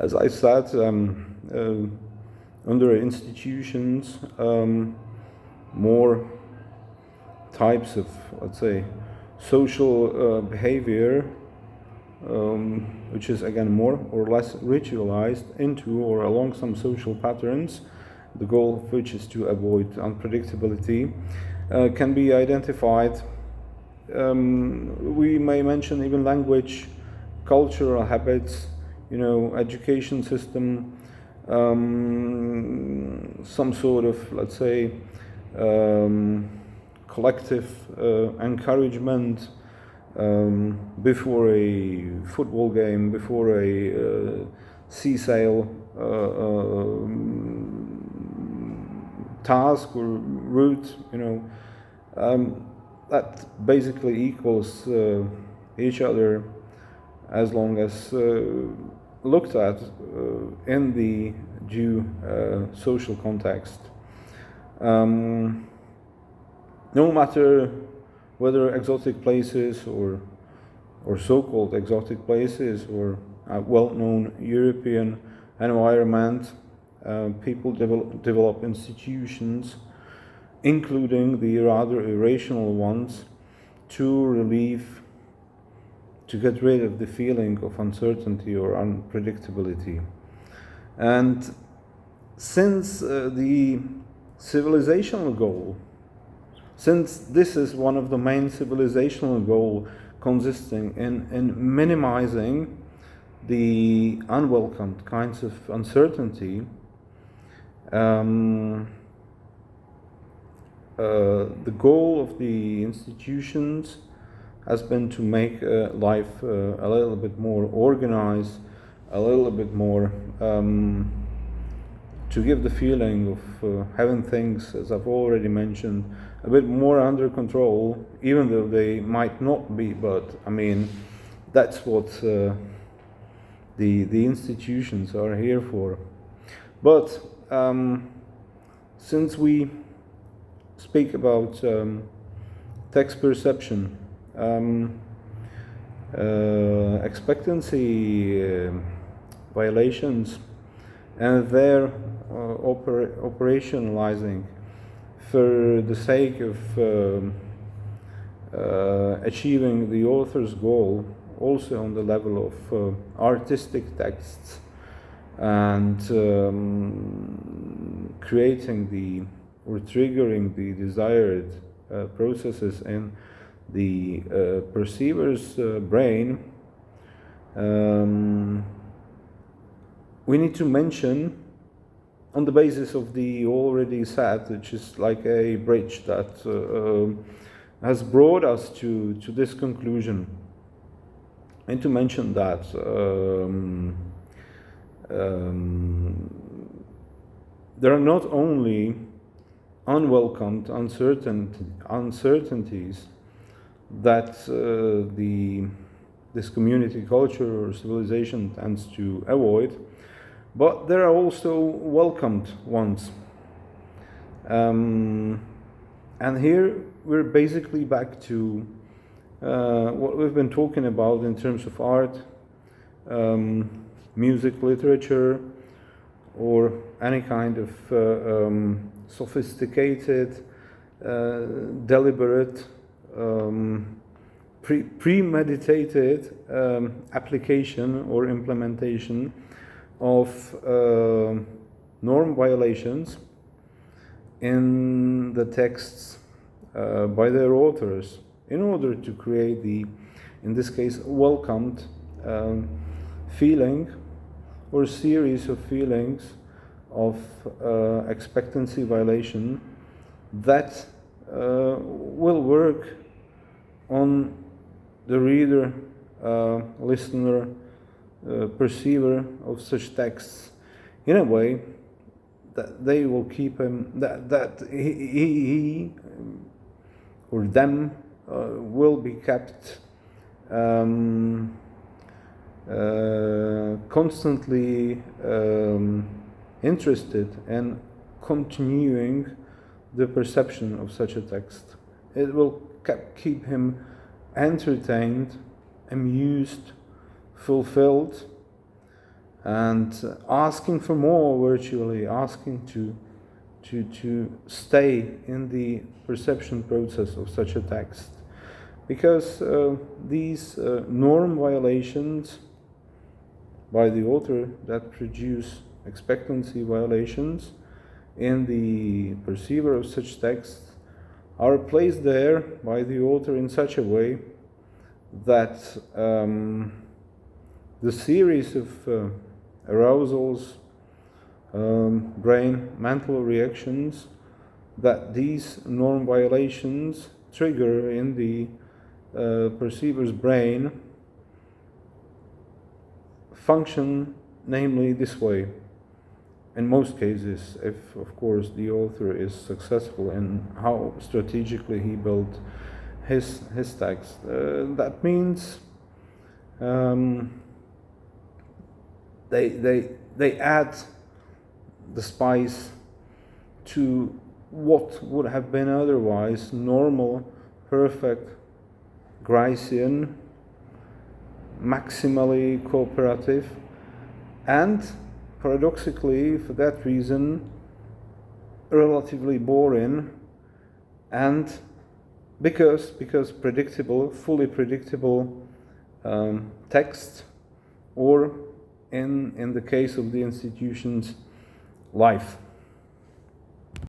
as I said, under institutions, more types of, let's say, social behavior, which is again more or less ritualized into or along some social patterns, the goal of which is to avoid unpredictability, can be identified. We may mention even language, cultural habits, education system, some sort of, let's say, collective encouragement before a football game, before a sea sail task or route, that basically equals each other as long as looked at in the due social context. No matter whether exotic places or so-called exotic places or a well-known European environment, people develop institutions, including the rather irrational ones, to get rid of the feeling of uncertainty or unpredictability. And since the civilizational goal, since this is one of the main civilizational goals consisting in minimizing the unwelcomed kinds of uncertainty, the goal of the institutions has been to make life a little bit more organized, a little bit more to give the feeling of having things, as I've already mentioned, a bit more under control, even though they might not be. But I mean, that's what the institutions are here for. But since we speak about text perception, expectancy violations, and their operationalizing for the sake of achieving the author's goal, also on the level of artistic texts, and creating or triggering the desired processes in the perceiver's brain. We need to mention, on the basis of the already said, which is like a bridge that has brought us to this conclusion, and to mention that there are not only unwelcomed uncertainties that this community culture or civilization tends to avoid, but there are also welcomed ones. And here we're basically back to what we've been talking about in terms of art, music, literature, or any kind of sophisticated, deliberate, premeditated application or implementation of norm violations in the texts by their authors in order to create in this case, welcomed feeling or series of feelings of expectancy violation that will work on the reader, listener, perceiver of such texts in a way that they will keep him, that he or them will be kept constantly interested in continuing the perception of such a text. It will keep him entertained, amused, fulfilled, and asking for more virtually, asking to stay in the perception process of such a text. Because these norm violations by the author that produce expectancy violations in the perceiver of such texts are placed there by the author in such a way that the series of arousals, brain, mental reactions that these norm violations trigger in the perceiver's brain function namely this way. In most cases, if of course the author is successful in how strategically he built his text. That means they add the spice to what would have been otherwise normal, perfect, Gricean, maximally cooperative, and paradoxically, for that reason, relatively boring, and because predictable, fully predictable text, or in the case of the institution's life.